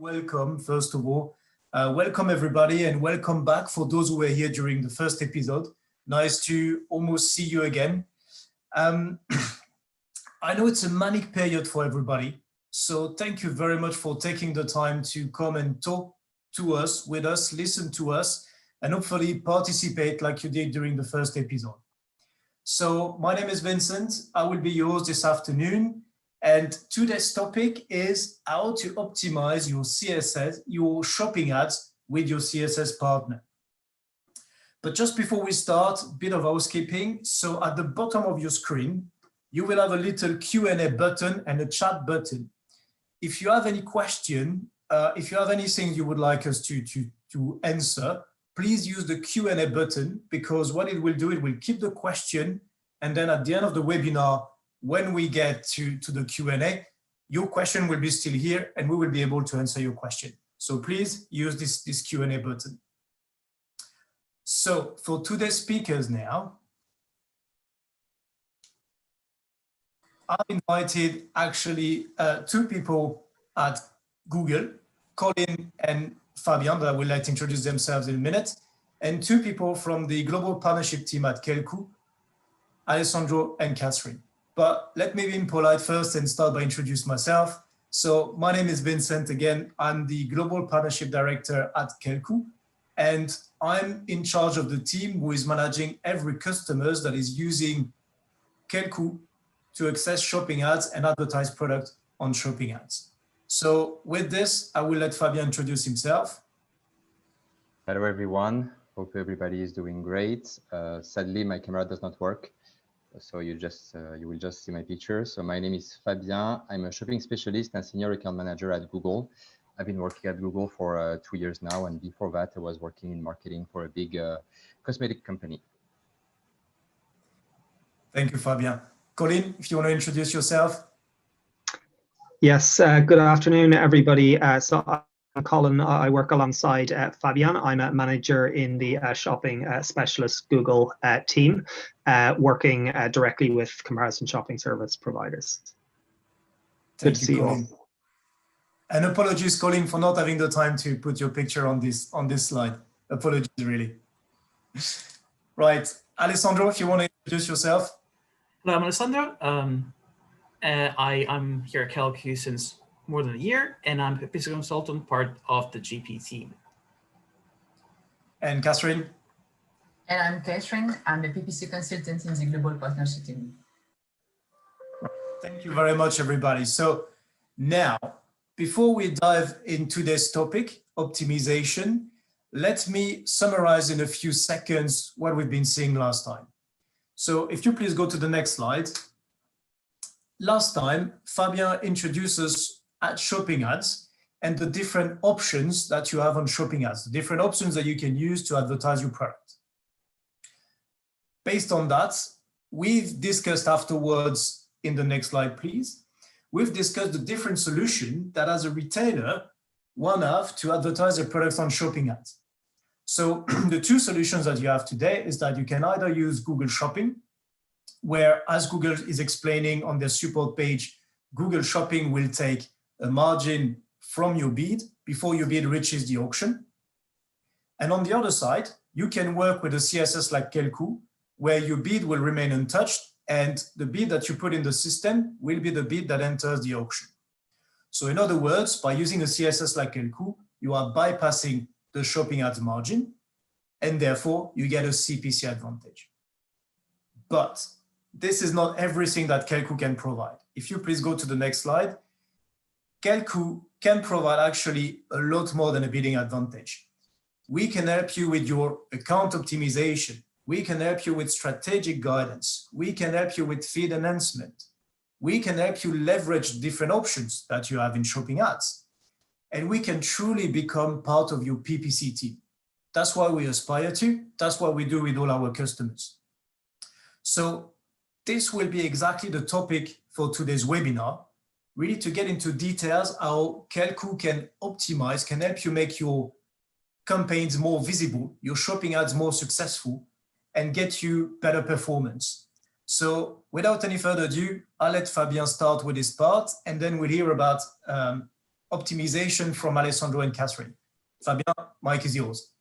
Welcome, first of all. Welcome everybody and welcome back for those who were here during the first episode. Nice to almost see you again. I know it's a manic period for everybody, so thank you very much for taking the time to come and talk to us, with us, listen to us, and hopefully participate like you did during the first episode. So my name is Vincent. I will be your host this afternoon. And today's topic is how to optimize your CSS, your shopping ads with your CSS partner. But just before we start, a bit of housekeeping. So at the bottom of your screen, you will have a little Q&A button and a chat button. If you have any question, if you have anything you would like us to answer, please use the Q&A button, because what it will do, it will keep the question. And then at the end of the webinar, when we get to the Q&A, your question will be still here and we will be able to answer your question. So please use this Q&A button. So for today's speakers now, I've invited actually two people at Google, Colin and Fabian, that I will let introduce themselves in a minute, and two people from the global partnership team at Kelkoo, Alessandro and Catherine. But let me be polite first and start by introducing myself. So my name is Vincent again. I'm the Global Partnership Director at Kelkoo, and I'm in charge of the team who is managing every customer that is using Kelkoo to access shopping ads and advertise product on shopping ads. So with this, I will let Fabian introduce himself. Hello, everyone. Hope everybody is doing great. Sadly, my camera does not work. So you will just see my picture. So my name is Fabien. I'm a shopping specialist and senior account manager at Google. I've been working at Google for 2 years now, and before that, I was working in marketing for a big cosmetic company. Thank you, Fabien. Colin, if you want to introduce yourself. Yes, good afternoon, everybody. So I'm Colin. I work alongside Fabian. I'm a manager in the shopping specialist Google team, working directly with comparison shopping service providers. Good to see you all. And apologies, Colin, for not having the time to put your picture on this slide. Apologies, really. Right, Alessandro, if you want to introduce yourself. Hello, I'm Alessandro. I'm here at Kelkoo since more than a year, and I'm a PPC consultant, part of the GP team. And Catherine? And I'm Catherine. I'm a PPC consultant in the Global Partnership team. Thank you very much, everybody. So now, before we dive into this topic, optimization, let me summarize in a few seconds what we've been seeing last time. So if you please go to the next slide. Last time, Fabien introduced us at shopping ads and the different options that you have on shopping ads, the different options that you can use to advertise your product. Based on that, we've discussed afterwards, in the next slide, please, we've discussed the different solution that as a retailer, one have to advertise their products on shopping ads. So the two solutions that you have today is that you can either use Google Shopping, where, as Google is explaining on their support page, Google Shopping will take a margin from your bid before your bid reaches the auction. And on the other side, you can work with a CSS like Kelkoo, where your bid will remain untouched and the bid that you put in the system will be the bid that enters the auction. So in other words, by using a CSS like Kelkoo, you are bypassing the shopping ads margin, and therefore you get a CPC advantage. But this is not everything that Kelkoo can provide. If you please go to the next slide, Kelkoo can provide actually a lot more than a bidding advantage. We can help you with your account optimization. We can help you with strategic guidance. We can help you with feed enhancement. We can help you leverage different options that you have in shopping ads. And we can truly become part of your PPC team. That's why we aspire to. That's what we do with all our customers. So this will be exactly the topic for today's webinar, really to get into details how Kelkoo can optimize, can help you make your campaigns more visible, your shopping ads more successful, and get you better performance. So without any further ado, I'll let Fabien start with his part, and then we'll hear about optimization from Alessandro and Catherine. Fabien, mic is yours.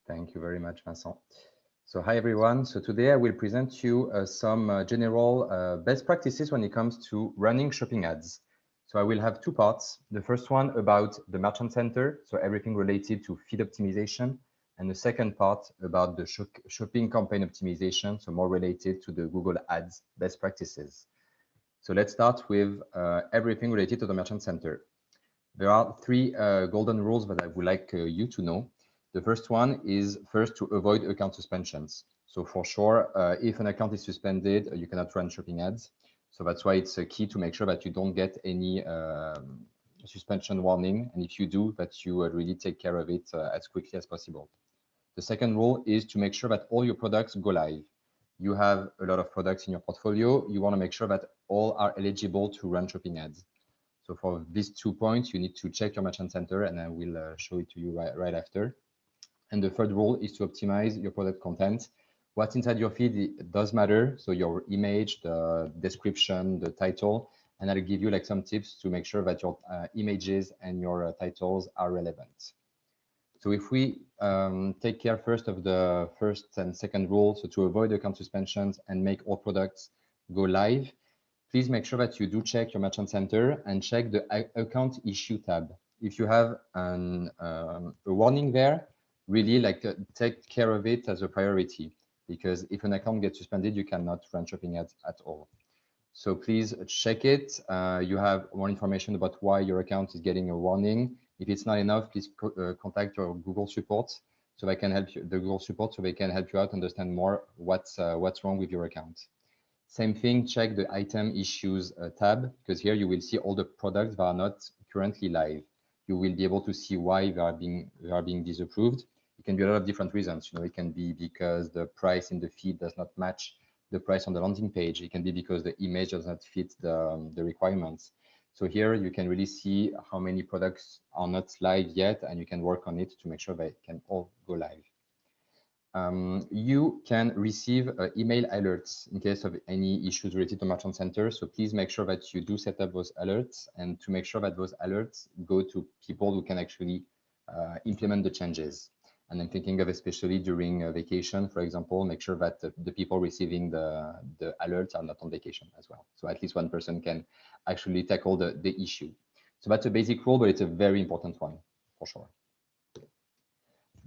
Thank you very much, Vincent. So hi, everyone. So today I will present you some general best practices when it comes to running shopping ads. So I will have two parts. The first one about the Merchant Center, so everything related to feed optimization. And the second part about the shopping campaign optimization, so more related to the Google Ads best practices. So let's start with everything related to the Merchant Center. There are three golden rules that I would like you to know. The first one is first to avoid account suspensions. So for sure, if an account is suspended, you cannot run shopping ads. So that's why it's key to make sure that you don't get any suspension warning. And if you do, that you really take care of it as quickly as possible. The second rule is to make sure that all your products go live. You have a lot of products in your portfolio. You want to make sure that all are eligible to run shopping ads. So for these 2 points, you need to check your Merchant Center, and I will show it to you right after. And the third rule is to optimize your product content. What's inside your feed does matter. So your image, the description, the title, and I'll give you like some tips to make sure that your images and your titles are relevant. So if we take care first of the first and second rule, so to avoid account suspensions and make all products go live, please make sure that you do check your Merchant Center and check the account issue tab. If you have a warning there, really take care of it as a priority, because if an account gets suspended, you cannot run shopping ads at all. So please check it. You have more information about why your account is getting a warning. If it's not enough, please contact your Google support so they can help you, the Google support, so they can help you out understand more what's wrong with your account. Same thing, check the item issues tab, because here you will see all the products that are not currently live. You will be able to see why they are being disapproved. It can be a lot of different reasons. It can be because the price in the feed does not match the price on the landing page. It can be because the image does not fit the requirements. So here you can really see how many products are not live yet, and you can work on it to make sure they can all go live. You can receive email alerts in case of any issues related to Merchant Center. So please make sure that you do set up those alerts, and to make sure that those alerts go to people who can actually implement the changes. And I'm thinking of especially during vacation, for example, make sure that the people receiving the alerts are not on vacation as well. So at least one person can actually tackle the issue. So that's a basic rule, but it's a very important one for sure.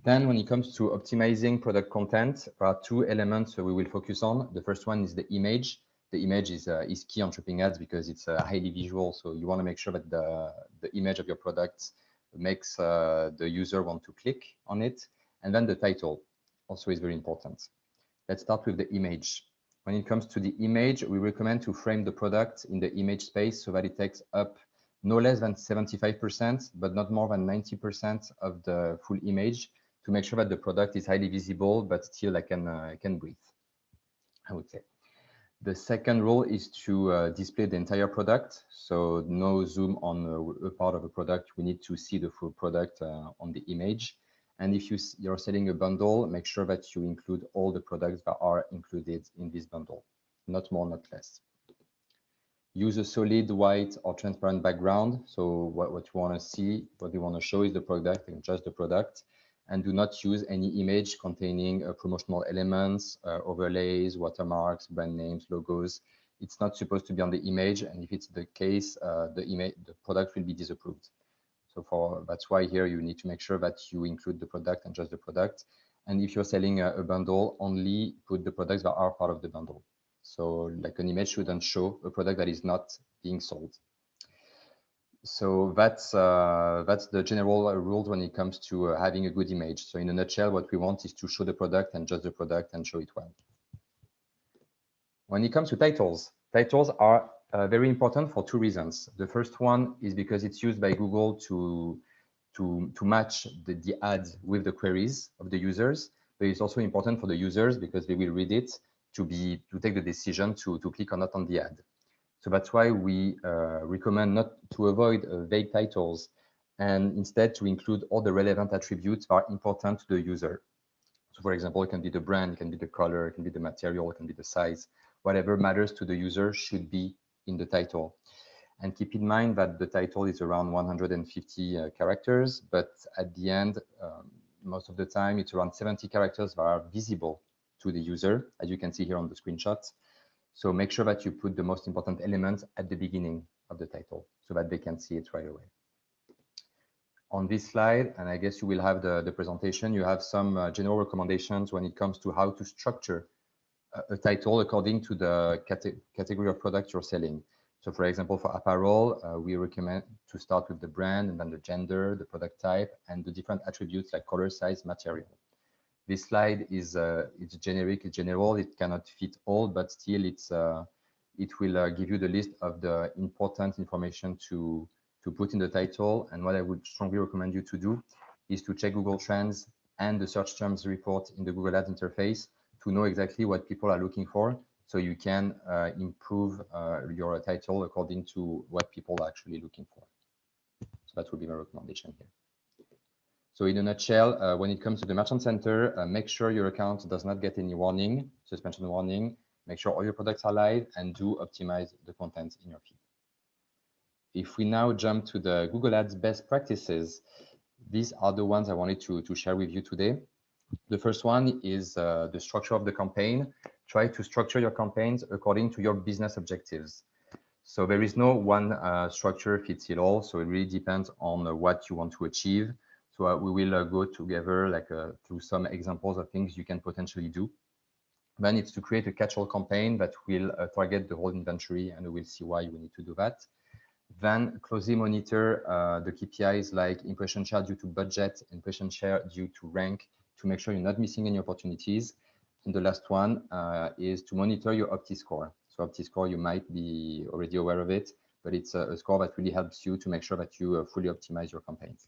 Then when it comes to optimizing product content, there are two elements we will focus on. The first one is the image. The image is key on shopping ads because it's highly visual. So you want to make sure that the image of your product makes the user want to click on it. And then the title also is very important. Let's start with the image. When it comes to the image, we recommend to frame the product in the image space so that it takes up no less than 75%, but not more than 90% of the full image, to make sure that the product is highly visible, but still can breathe, I would say. The second rule is to display the entire product. So no zoom on a part of a product. We need to see the full product on the image. And if you're selling a bundle, make sure that you include all the products that are included in this bundle, not more, not less. Use a solid white or transparent background. So what you want to see, what you want to show is the product and just the product. And do not use any image containing promotional elements, overlays, watermarks, brand names, logos. It's not supposed to be on the image. And if it's the case, the product will be disapproved. So that's why here you need to make sure that you include the product and just the product. And if you're selling a bundle, only put the products that are part of the bundle. So like an image shouldn't show a product that is not being sold. So that's the general rules when it comes to having a good image. So in a nutshell, what we want is to show the product and just the product and show it well. When it comes to titles, titles are very important for two reasons. The first one is because it's used by Google to match the ads with the queries of the users. But it's also important for the users because they will read it to take the decision to click or not on the ad. So that's why we recommend not to avoid vague titles and instead to include all the relevant attributes that are important to the user. So for example, it can be the brand, it can be the color, it can be the material, it can be the size. Whatever matters to the user should be in the title. And keep in mind that the title is around 150 characters, but at the end, most of the time, it's around 70 characters that are visible to the user, as you can see here on the screenshot. So make sure that you put the most important elements at the beginning of the title so that they can see it right away. On this slide, and I guess you will have the presentation, you have some general recommendations when it comes to how to structure a title according to the category of product you're selling. So for example, for apparel, we recommend to start with the brand and then the gender, the product type, and the different attributes like color, size, material. This slide is it's generic, it's general, it cannot fit all, but still it will give you the list of the important information to put in the title. And what I would strongly recommend you to do is to check Google Trends and the search terms report in the Google Ads interface to know exactly what people are looking for, so you can improve your title according to what people are actually looking for. So that would be my recommendation here. So in a nutshell, when it comes to the Merchant Center, make sure your account does not get any warning, suspension warning, make sure all your products are live, and do optimize the content in your feed. If we now jump to the Google Ads best practices, these are the ones I wanted to share with you today. The first one is the structure of the campaign. Try to structure your campaigns according to your business objectives. So there is no one structure fits it all. So it really depends on what you want to achieve. So we will go together like through some examples of things you can potentially do. Then it's to create a catch-all campaign that will target the whole inventory, and we'll see why you need to do that. Then closely monitor the KPIs like impression share due to budget, impression share due to rank, to make sure you're not missing any opportunities. And the last one is to monitor your OptiScore. So OptiScore, you might be already aware of it, but it's a score that really helps you to make sure that you fully optimize your campaigns.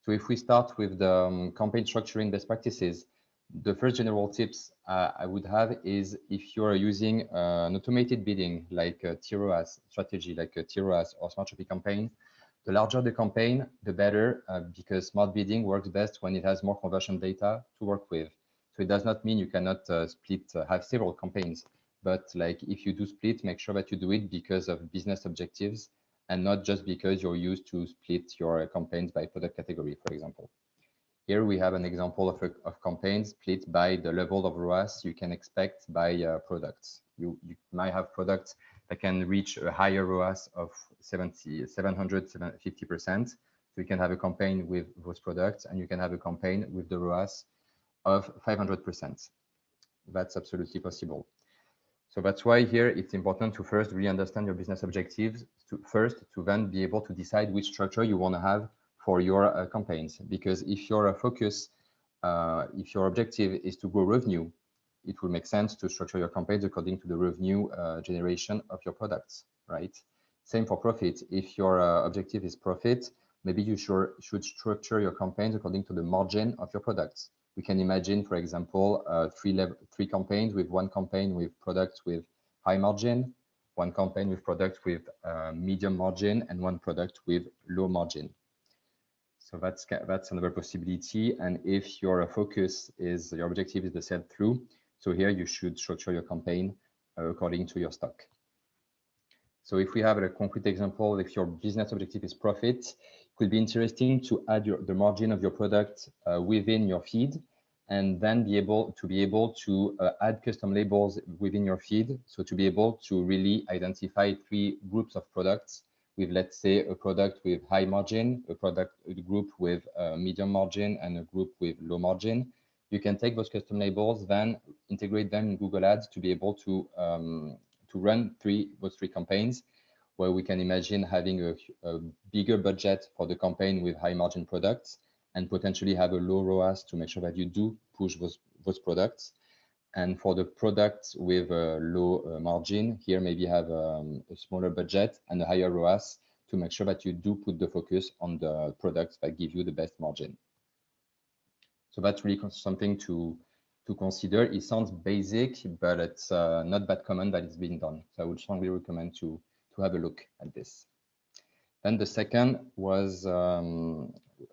So if we start with the campaign structuring best practices, the first general tips I would have is if you're using an automated bidding like a TROAS strategy, like a TROAS or Smart Shopping campaign, the larger the campaign, the better, because smart bidding works best when it has more conversion data to work with. So it does not mean you cannot have several campaigns, but like if you do split, make sure that you do it because of business objectives and not just because you're used to split your campaigns by product category, for example. Here we have an example of campaigns split by the level of ROAS you can expect by products. You might have products that can reach a higher ROAS of 750%. So you can have a campaign with those products, and you can have a campaign with the ROAS of 500%. That's absolutely possible. So that's why here it's important to first really understand your business objectives, to then be able to decide which structure you want to have for your campaigns. Because if your focus, if your objective is to grow revenue, it will make sense to structure your campaigns according to the revenue generation of your products, right? Same for profit. If your objective is profit, maybe you should structure your campaigns according to the margin of your products. We can imagine, for example, three campaigns, with one campaign with products with high margin, one campaign with products with medium margin, and one product with low margin. So that's another possibility. And if your focus is, your objective is the sell-through, so here you should structure your campaign according to your stock. So if we have a concrete example, if your business objective is profit, it could be interesting to add the margin of your product within your feed, and then be able to add custom labels within your feed. So to be able to really identify 3 groups of products with, let's say, a product with high margin, a group with medium margin, and a group with low margin. You can take those custom labels, then integrate them in Google Ads to be able to run those 3 campaigns, where we can imagine having a bigger budget for the campaign with high margin products, and potentially have a low ROAS to make sure that you do push those products. And for the products with a low margin, here maybe have a smaller budget and a higher ROAS to make sure that you do put the focus on the products that give you the best margin. So that's really something to consider. It sounds basic, but it's not that common that it's being done. So I would strongly recommend to have a look at this. Then the second was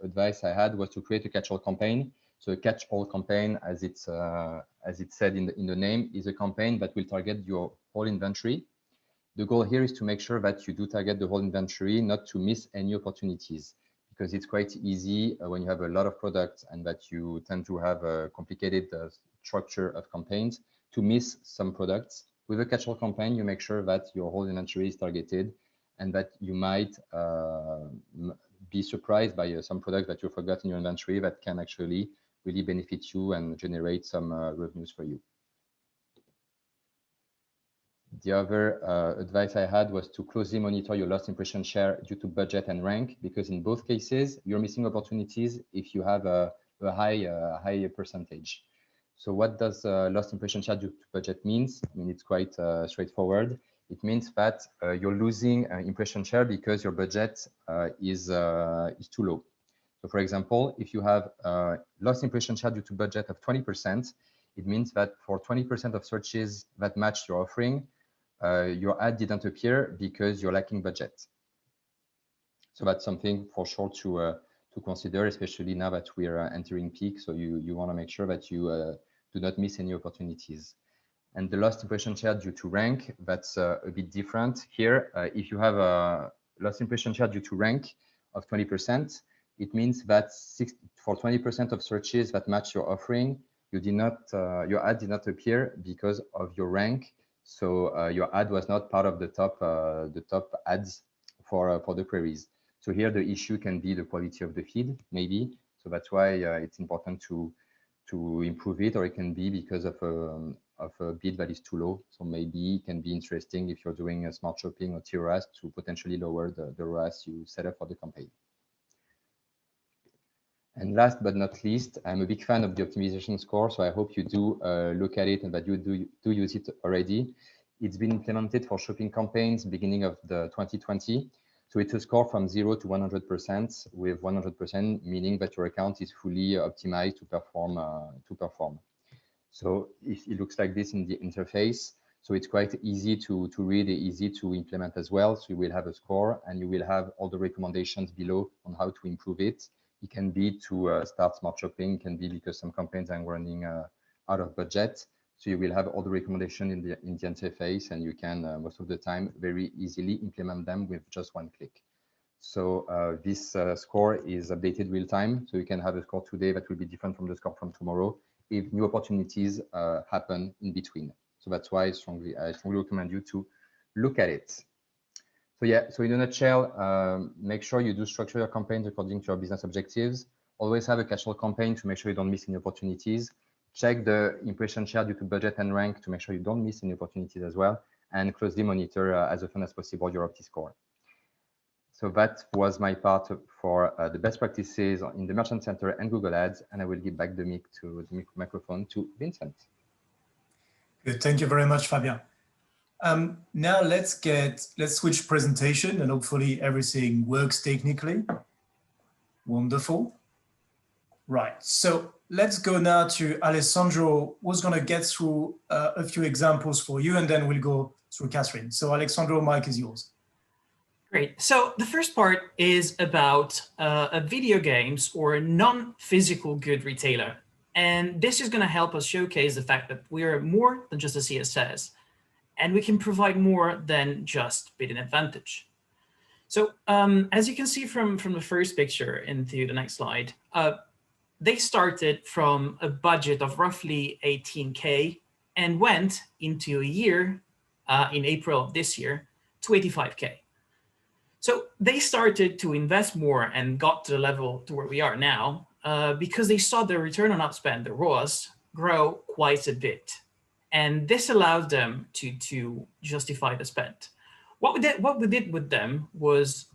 advice I had was to create a catch-all campaign. So a catch-all campaign, as it said in the name, is a campaign that will target your whole inventory. The goal here is to make sure that you do target the whole inventory, not to miss any opportunities, because it's quite easy when you have a lot of products and that you tend to have a complicated structure of campaigns to miss some products. With a catch-all campaign, you make sure that your whole inventory is targeted and that you might be surprised by some products that you forgot in your inventory that can actually really benefit you and generate some revenues for you. The other advice I had was to closely monitor your lost impression share due to budget and rank, because in both cases, you're missing opportunities if you have a high percentage. So what does lost impression share due to budget means? I mean, it's quite straightforward. It means that you're losing impression share because your budget is too low. So for example, if you have lost impression share due to budget of 20%, it means that for 20% of searches that match your offering, your ad didn't appear because you're lacking budget. So that's something for sure to consider, especially now that we are entering peak. So you want to make sure that you do not miss any opportunities. And the lost impression share due to rank, that's a bit different here. If you have a lost impression share due to rank of 20%, it means that for 20% of searches that match your offering, you did not, your ad did not appear because of your rank. So your ad was not part of the top ads for the queries. So here the issue can be the quality of the feed, maybe. So that's why it's important to improve it, or it can be because of a bid that is too low. So maybe it can be interesting if you're doing a smart shopping or TROAS to potentially lower the ROAS you set up for the campaign. And last but not least, I'm a big fan of the optimization score, so I hope you do look at it and that you do use it already. It's been implemented for shopping campaigns beginning of the 2020. So it's a score from 0 to 100%, with 100% meaning that your account is fully optimized to perform. So it looks like this in the interface. So it's quite easy to read, easy to implement as well. So you will have a score and you will have all the recommendations below on how to improve it. It can be to start smart shopping, it can be because some campaigns are running out of budget. So you will have all the recommendations in the interface, and you can most of the time very easily implement them with just one click. So this score is updated real time. So you can have a score today that will be different from the score from tomorrow if new opportunities happen in between. So that's why I strongly recommend you to look at it. So yeah, so in a nutshell, make sure you do structure your campaigns according to your business objectives. Always have a catch-all campaign to make sure you don't miss any opportunities. Check the impression share due to budget and rank to make sure you don't miss any opportunities as well, and closely monitor as often as possible your Opti score. So that was my part for the best practices in the Merchant Center and Google Ads, and I will give back the microphone to Vincent. Good, thank you very much, Fabien. Now let's switch presentation, and hopefully everything works technically. Wonderful. Right, so let's go now to Alessandro, who's going to get through a few examples for you, and then we'll go through Catherine. So Alessandro, mic is yours. Great. So the first part is about a video games or a non-physical good retailer. And this is going to help us showcase the fact that we are more than just a CSS, and we can provide more than just bid and advantage. So as you can see from the first picture into the next slide, they started from a budget of roughly 18K and went into a year in April of this year to 85K. So they started to invest more and got to the level to where we are now because they saw the return on ad spend, the ROAS, grow quite a bit. And this allowed them to justify the spend. What we did with them was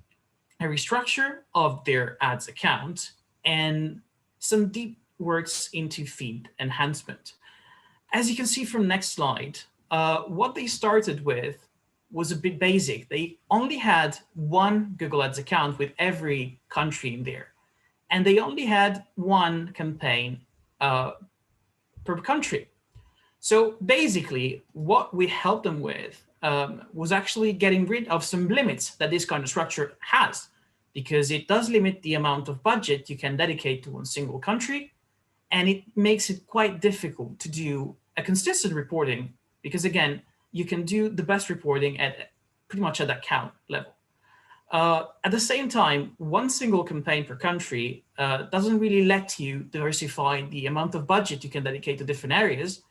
a restructure of their ads account and some deep works into feed enhancement. As you can see from next slide, what they started with was a bit basic. They only had one Google Ads account with every country in there. And they only had one campaign per country. So basically, what we helped them with was actually getting rid of some limits that this kind of structure has, because it does limit the amount of budget you can dedicate to one single country. And it makes it quite difficult to do a consistent reporting, because again, you can do the best reporting at pretty much at that count level. At the same time, one single campaign per country doesn't really let you diversify the amount of budget you can dedicate to different areas,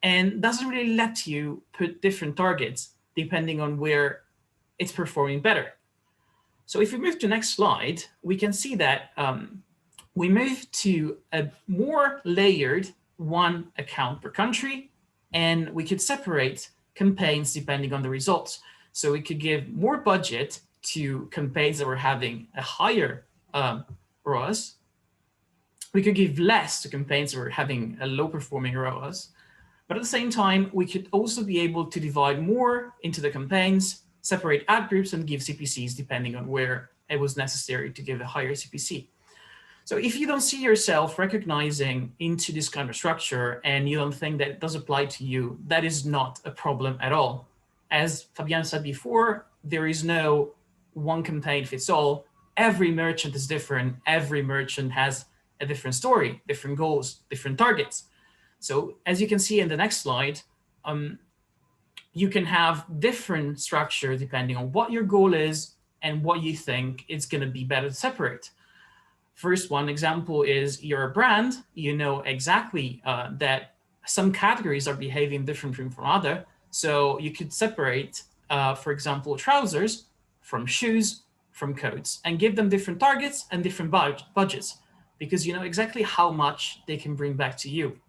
and doesn't really let you put different targets depending on where it's performing better. So if we move to the next slide, we can see that we move to a more layered one account per country, and we could separate campaigns depending on the results. So we could give more budget to campaigns that were having a higher ROAS. We could give less to campaigns that were having a low performing ROAS. But at the same time, we could also be able to divide more into the campaigns, separate ad groups, and give CPCs depending on where it was necessary to give a higher CPC. So if you don't see yourself recognizing into this kind of structure and you don't think that it does apply to you, that is not a problem at all. As Fabien said before, there is no one campaign fits all. Every merchant is different. Every merchant has a different story, different goals, different targets. So as you can see in the next slide, you can have different structure depending on what your goal is and what you think is going to be better to separate. First one example is you're a brand. You know exactly that some categories are behaving different from other. So you could separate, for example, trousers from shoes, from coats, and give them different targets and different budgets, because you know exactly how much they can bring back to you.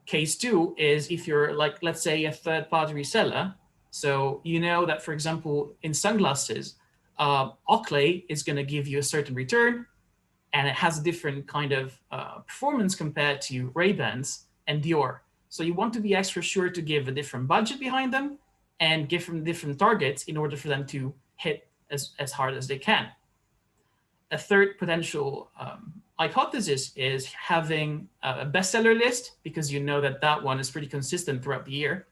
Case two is if you're like, let's say, a third-party reseller. So you know that, for example, in sunglasses, Oakley is going to give you a certain return, and it has a different kind of performance compared to Ray-Bans and Dior. So you want to be extra sure to give a different budget behind them and give them different targets in order for them to hit as hard as they can. A third potential hypothesis is having a bestseller list, because you know that that one is pretty consistent throughout the year,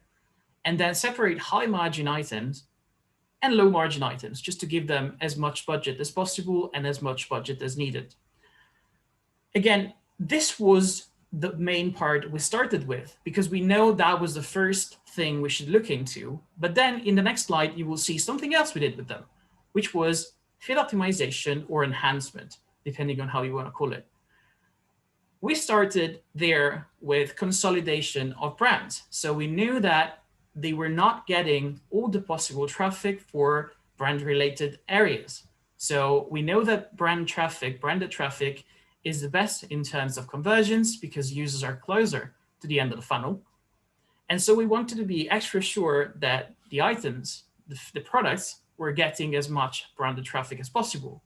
and then separate high margin items and low margin items, just to give them as much budget as possible and as much budget as needed. Again, this was the main part we started with, because we know that was the first thing we should look into. But then in the next slide, you will see something else we did with them, which was fit optimization or enhancement, depending on how you want to call it. We started there with consolidation of brands. So we knew that they were not getting all the possible traffic for brand-related areas. So we know that branded traffic, is the best in terms of conversions because users are closer to the end of the funnel. And so we wanted to be extra sure that the items, the products, were getting as much branded traffic as possible.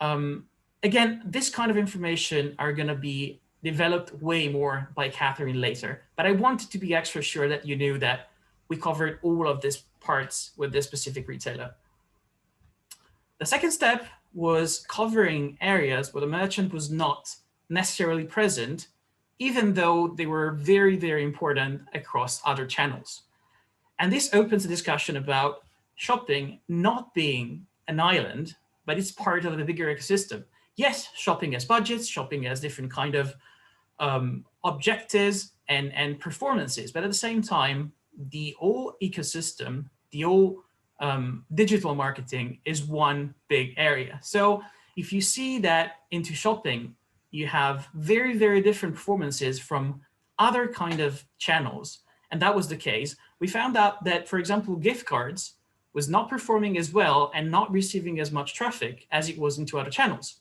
Again, this kind of information are going to be developed way more by Catherine later, but I wanted to be extra sure that you knew that we covered all of these parts with this specific retailer. The second step was covering areas where the merchant was not necessarily present, even though they were very, very important across other channels. And this opens a discussion about shopping not being an island, but it's part of the bigger ecosystem. Yes, shopping has budgets, shopping has different kind of objectives and performances, but at the same time, the whole ecosystem, the whole digital marketing is one big area. So if you see that into shopping, you have very, very different performances from other kind of channels. And that was the case. We found out that, for example, gift cards was not performing as well and not receiving as much traffic as it was into other channels.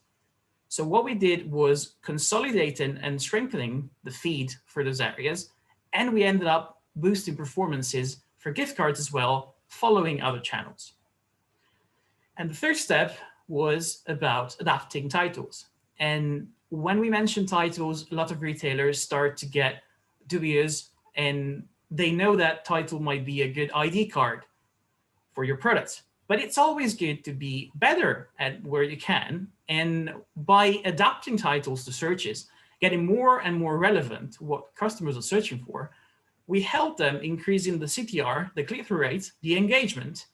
So what we did was consolidating and strengthening the feed for those areas. And we ended up boosting performances for gift cards as well, following other channels. And the third step was about adapting titles. And when we mention titles, a lot of retailers start to get dubious, and they know that title might be a good ID card for your products. But it's always good to be better at where you can. And by adapting titles to searches, getting more and more relevant to what customers are searching for, we help them increasing the CTR, the click-through rate, the engagement.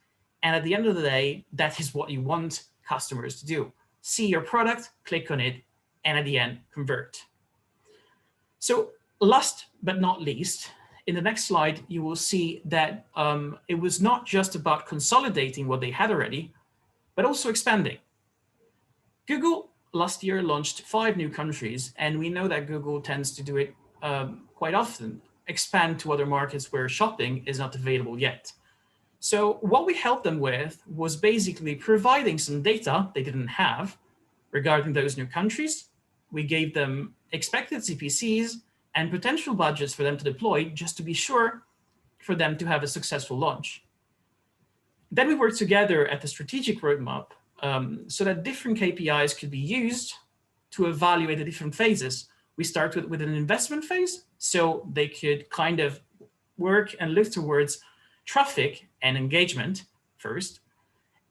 And at the end of the day, that is what you want customers to do. See your product, click on it, and at the end, convert. So last but not least in the next slide, you will see that it was not just about consolidating what they had already, but also expanding. Google last year launched 5 new countries, and we know that Google tends to do it quite often, expand to other markets where shopping is not available yet. So what we helped them with was basically providing some data they didn't have regarding those new countries. We gave them expected CPCs and potential budgets for them to deploy, just to be sure for them to have a successful launch. Then we worked together at the strategic roadmap so that different KPIs could be used to evaluate the different phases. We started with an investment phase, so they could kind of work and look towards traffic and engagement first.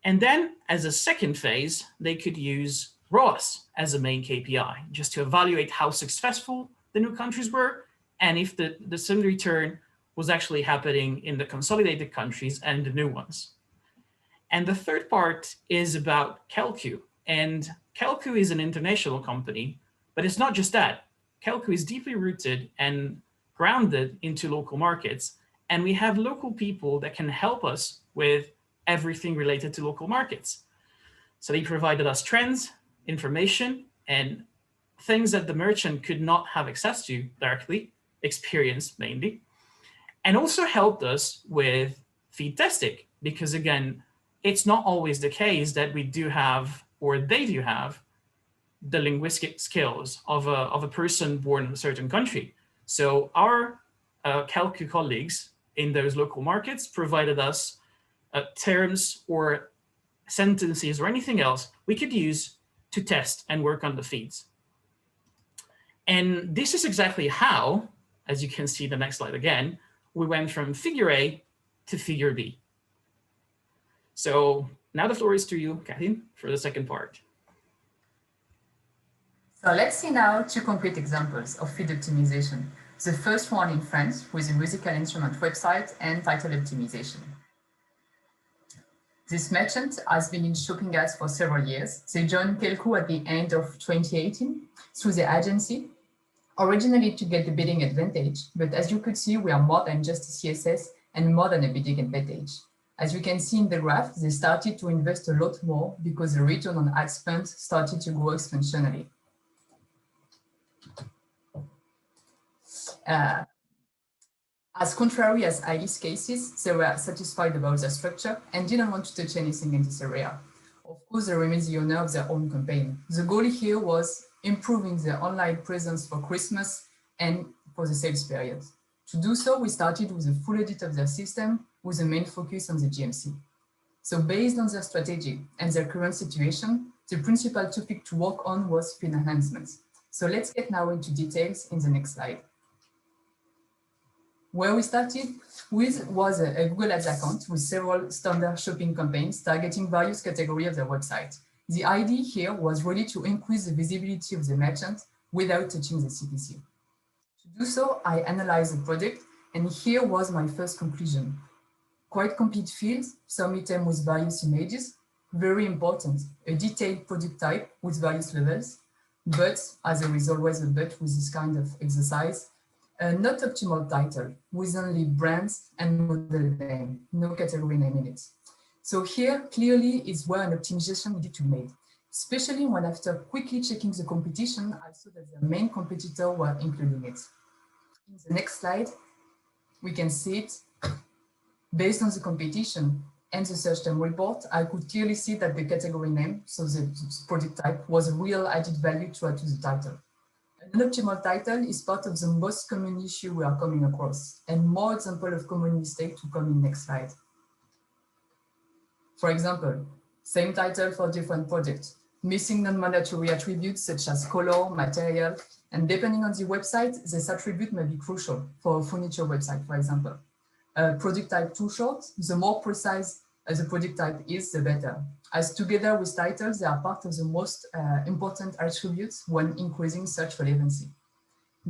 And then as a second phase, they could use ROAS as a main KPI, just to evaluate how successful the new countries were and if the same return was actually happening in the consolidated countries and the new ones. And the third part is about Kelkoo. And Kelkoo is an international company, but it's not just that. Kelkoo is deeply rooted and grounded into local markets. And we have local people that can help us with everything related to local markets. So they provided us trends, information, and things that the merchant could not have access to directly, experience mainly, and also helped us with feed testing, because again, it's not always the case that we do have, or they do have, the linguistic skills of a person born in a certain country. So our Kelkoo colleagues in those local markets provided us terms or sentences or anything else we could use to test and work on the feeds. And this is exactly how, as you can see the next slide again, we went from figure A to figure B. So now the floor is to you, Kathleen, for the second part. So let's see now 2 concrete examples of feed optimization. The first one in France with a musical instrument website and title optimization. This merchant has been in shopping ads for several years. They joined Kelkoo at the end of 2018 through the agency, originally to get the bidding advantage. But as you could see, we are more than just a CSS and more than a bidding advantage. As you can see in the graph, they started to invest a lot more because the return on ad spend started to grow exponentially. As contrary as Alice's cases, they were satisfied about their structure and didn't want to touch anything in this area. Of course, they remain the owner of their own campaign. The goal here was improving their online presence for Christmas and for the sales period. To do so, we started with a full audit of their system with a main focus on the GMC. So based on their strategy and their current situation, the principal topic to work on was feed enhancements. So let's get now into details in the next slide. Where we started with was a Google Ads account with several standard shopping campaigns targeting various categories of their website. The idea here was really to increase the visibility of the merchant without touching the CPC. To do so, I analyzed the product, and here was my first conclusion. Quite complete fields, some items with various images, very important, a detailed product type with various levels, but as there is always a but with this kind of exercise, not optimal title with only brands and model name, no category name in it. So here clearly is where an optimization needed to be made, especially when after quickly checking the competition, I saw that the main competitor were including it. In the next slide, we can see it. Based on the competition and the search term report, I could clearly see that the category name, so the product type, was a real added value to add to the title. An optimal title is part of the most common issue we are coming across, and more examples of common mistakes to come in next slide. For example, same title for different products, missing non-mandatory attributes such as color, material, and depending on the website, this attribute may be crucial for a furniture website, for example. Product type too short, the more precise the product type is, the better. As together with titles, they are part of the most important attributes when increasing search relevancy.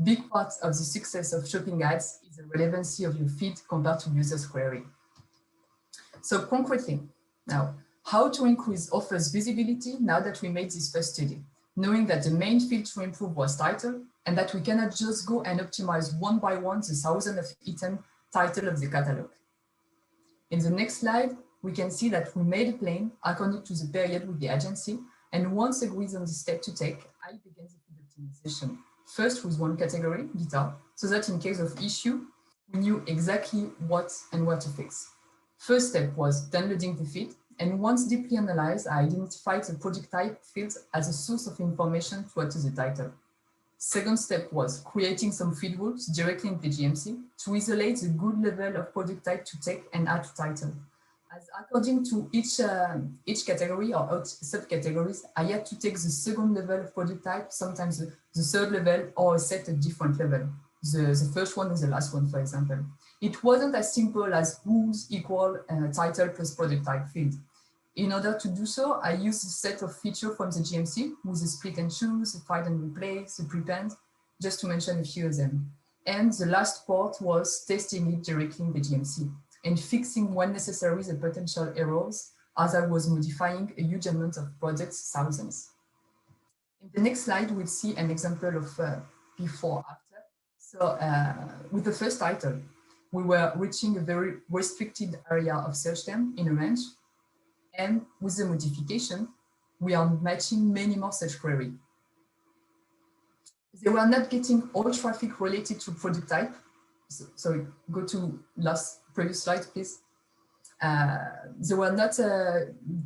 Big part of the success of shopping ads is the relevancy of your feed compared to users' query. So concretely, now, how to increase offers visibility now that we made this first study, knowing that the main field to improve was title and that we cannot just go and optimize one by one the thousands of item title of the catalog. In the next slide, we can see that we made a plan according to the period with the agency, and once agreed on the step to take, I began the feed optimization. First with one category, guitar, so that in case of issue, we knew exactly what and where to fix. First step was downloading the feed, and once deeply analyzed, I identified the project type field as a source of information to add to the title. Second step was creating some feed rules directly in the GMC to isolate the good level of product type to take and add to title. As according to each category or subcategories, I had to take the second level of product type, sometimes the third level, or a set of different level. The first one is the last one, for example. It wasn't as simple as rules equal title plus product type field. In order to do so, I used a set of features from the GMC with the split and choose, the find and replace, the prepend, just to mention a few of them. And the last part was testing it directly in the GMC and fixing when necessary the potential errors as I was modifying a huge amount of projects, thousands. In the next slide, we'll see an example of before, after. So with the first title, we were reaching a very restricted area of search term in a range. And with the modification, we are matching many more such queries. They were not getting all traffic related to product type. So go to previous slide, please. They were not,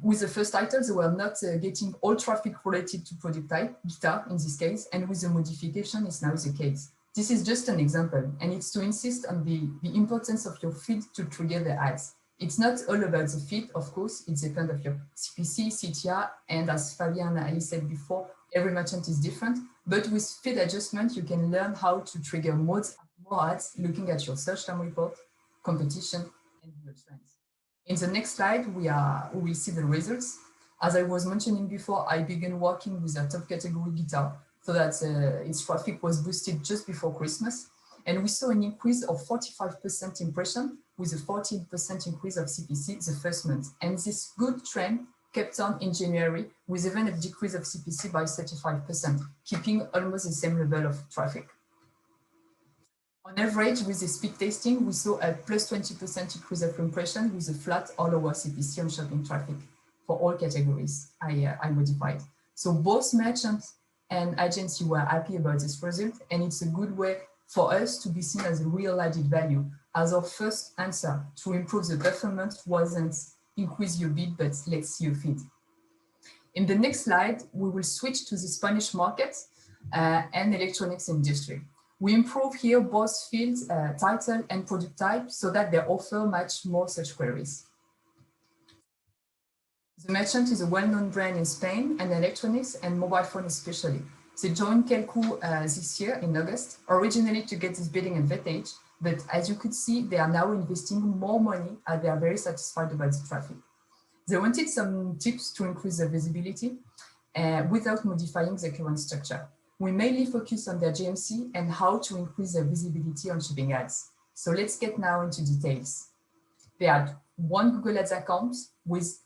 with the first title, they were not getting all traffic related to product type, guitar in this case, and with the modification is now the case. This is just an example, and it's to insist on the importance of your feed to trigger the ads. It's not all about the feed, of course, it depends on your CPC, CTR, and as Fabian and Ali said before, every merchant is different, but with feed adjustment, you can learn how to trigger more ads looking at your search term report, competition, and Google Trends. In the next slide, we will see the results. As I was mentioning before, I began working with a top category guitar so that its traffic was boosted just before Christmas. And we saw an increase of 45% impression with a 14% increase of CPC the first month. And this good trend kept on in January with even a decrease of CPC by 35%, keeping almost the same level of traffic. On average, with the speed testing, we saw a plus 20% increase of impression with a flat or lower CPC on shopping traffic for all categories I modified. So both merchants and agency were happy about this result, and it's a good way for us to be seen as a real added value, as our first answer to improve the performance wasn't increase your bid, but let's see your feed. In the next slide, we will switch to the Spanish market and electronics industry. We improve here both fields, title and product type, so that their offer match more such queries. The merchant is a well-known brand in Spain and electronics and mobile phone especially. They joined Kelkoo this year in August, originally to get this bidding advantage, but as you could see, they are now investing more money as they are very satisfied about the traffic. They wanted some tips to increase the visibility without modifying the current structure. We mainly focus on their GMC and how to increase their visibility on shopping ads. So let's get now into details. They had one Google Ads account with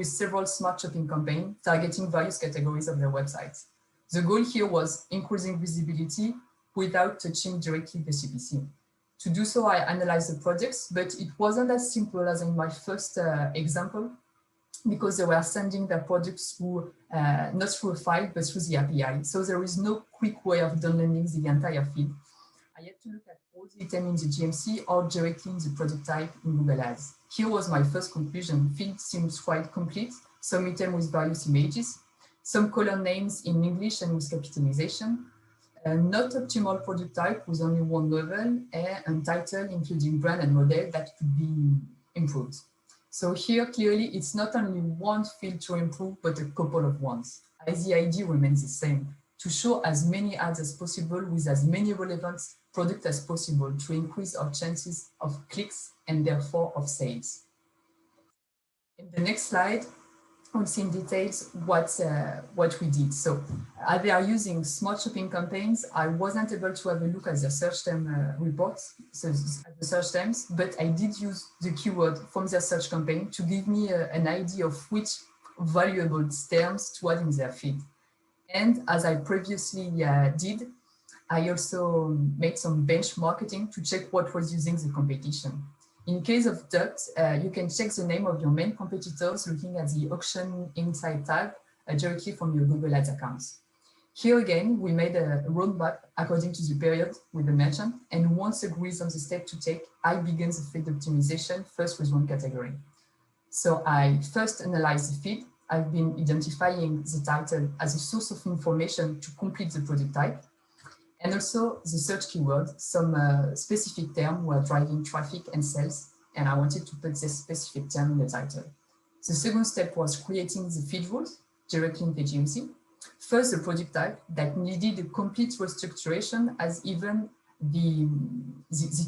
several smart shopping campaigns targeting various categories of their websites. The goal here was increasing visibility without touching directly the CPC. To do so, I analyzed the projects, but it wasn't as simple as in my first example, because they were sending their products through, not through a file, but through the API. So there is no quick way of downloading the entire feed. I had to look at all the items in the GMC or directly in the product type in Google Ads. Here was my first conclusion. Feed seems quite complete, some items with various images, some color names in English and with capitalization, not optimal product type with only one level, and title including brand and model that could be improved. So here, clearly, it's not only one field to improve, but a couple of ones. As the idea remains the same, to show as many ads as possible with as many relevant products as possible to increase our chances of clicks and therefore of sales. In the next slide, we'll see in details what we did. So as they are using smart shopping campaigns, I wasn't able to have a look at their search term reports, so the search terms, but I did use the keyword from their search campaign to give me an idea of which valuable terms to add in their feed. And as I previously did, I also made some benchmarking to check what was using the competition. In case of Duct, you can check the name of your main competitors looking at the auction inside tag directly from your Google Ads accounts. Here again, we made a roadmap according to the period with the merchant, and once agrees on the step to take, I begin the feed optimization first with one category. So I first analyze the feed. I've been identifying the title as a source of information to complete the product type, and also the search keyword. Some specific term were driving traffic and sales, and I wanted to put this specific term in the title. The second step was creating the feed rules directly in the GMC. First, the product type that needed a complete restructuration, as even the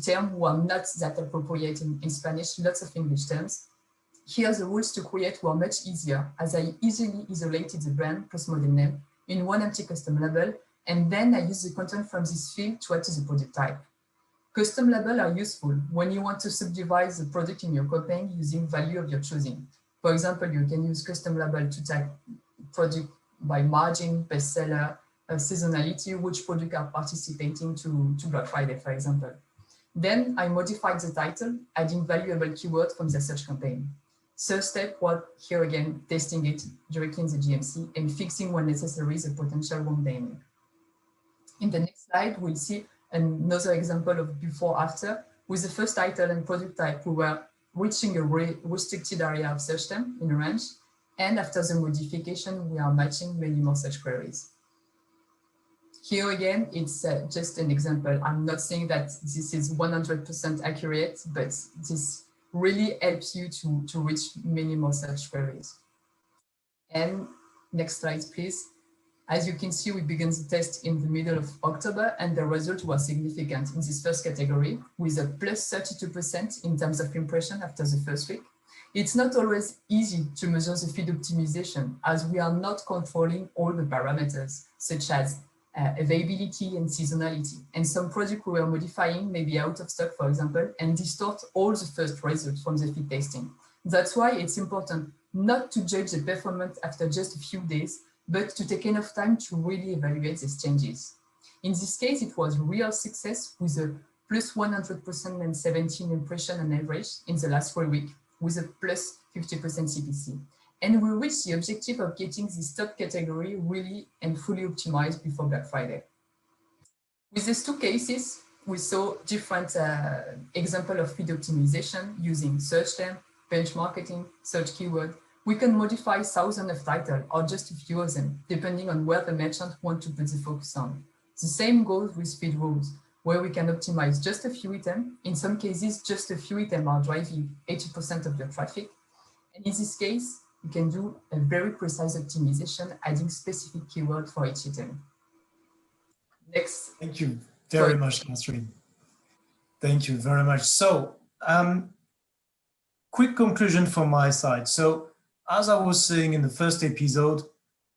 terms were not that appropriate in Spanish, lots of English terms. Here, the rules to create were much easier, as I easily isolated the brand plus model name in one empty custom label, and then I use the content from this field to add to the product type. Custom labels are useful when you want to subdivide the product in your campaign using value of your choosing. For example, you can use custom label to tag product by margin, bestseller, seasonality, which products are participating to Black Friday, for example. Then I modified the title, adding valuable keywords from the search campaign. Third step was, here again, testing it directly in the GMC and fixing when necessary the potential wrong naming. In the next slide, we'll see another example of before-after. With the first title and product type, we were reaching a restricted area of search term in a range. And after the modification, we are matching many more such queries. Here again, it's just an example. I'm not saying that this is 100% accurate, but this really helps you to reach many more such queries. And next slide, please. As you can see, we began the test in the middle of October, and the result was significant in this first category, with a plus 32% in terms of impression after the first week. It's not always easy to measure the feed optimization, as we are not controlling all the parameters, such as availability and seasonality. And some products we were modifying may be out of stock, for example, and distort all the first results from the feed testing. That's why it's important not to judge the performance after just a few days, but to take enough time to really evaluate these changes. In this case, it was real success with a plus 100% and 17 impression on average in the last 4 weeks, with a plus 50% CPC. And we reached the objective of getting this top category really and fully optimized before Black Friday. With these two cases, we saw different examples of feed optimization using search term, benchmarking, search keyword. We can modify thousands of titles or just a few of them, depending on where the merchant wants to put the focus on. The same goes with feed rules, where we can optimize just a few items. In some cases, just a few items are driving 80% of your traffic. And in this case, you can do a very precise optimization, adding specific keywords for each item. Next. Thank you very much, Catherine. Thank you very much. So, quick conclusion from my side. So, as I was saying in the first episode,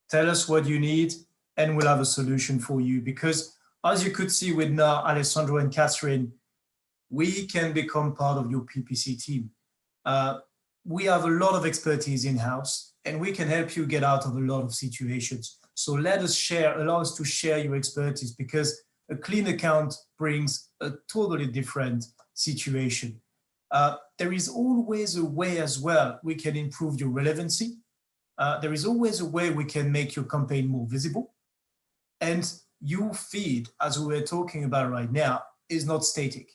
tell us what you need and we'll have a solution for you. Because as you could see with now Alessandro and Catherine, we can become part of your PPC team. We have a lot of expertise in-house and we can help you get out of a lot of situations. So let us share, allow us to share your expertise, because a clean account brings a totally different situation. There is always a way as well we can improve your relevancy. There is always a way we can make your campaign more visible. And your feed, as we were talking about right now, is not static.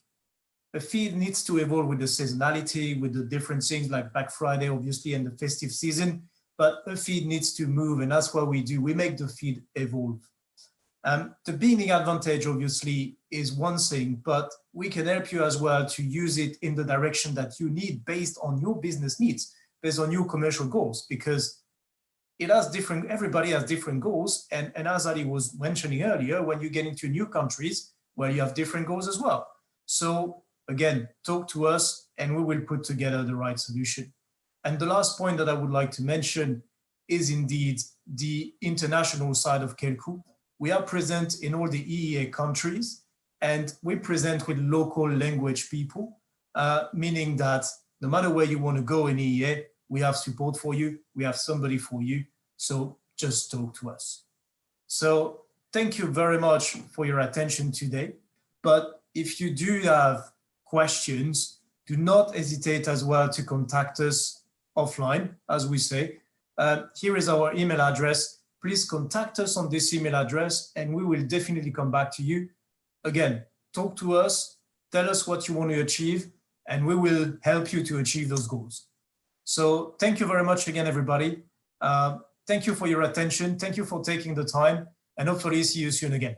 A feed needs to evolve with the seasonality, with the different things like Black Friday, obviously, and the festive season, but a feed needs to move, and that's what we do. We make the feed evolve. The beginning advantage, obviously, is one thing, but we can help you as well to use it in the direction that you need based on your business needs, based on your commercial goals, because it has different, everybody has different goals. And as Ali was mentioning earlier, when you get into new countries, well, you have different goals as well. So again, talk to us and we will put together the right solution. And the last point that I would like to mention is indeed the international side of Kelkoo. We are present in all the EEA countries and we present with local language people, meaning that no matter where you want to go in EEA, we have support for you, we have somebody for you, so just talk to us. So thank you very much for your attention today. But if you do have questions, do not hesitate as well to contact us offline, as we say. Here is our email address. Please contact us on this email address and we will definitely come back to you. Again, talk to us, tell us what you want to achieve, and we will help you to achieve those goals. So thank you very much again, everybody. Thank you for your attention. Thank you for taking the time, and hopefully see you soon again.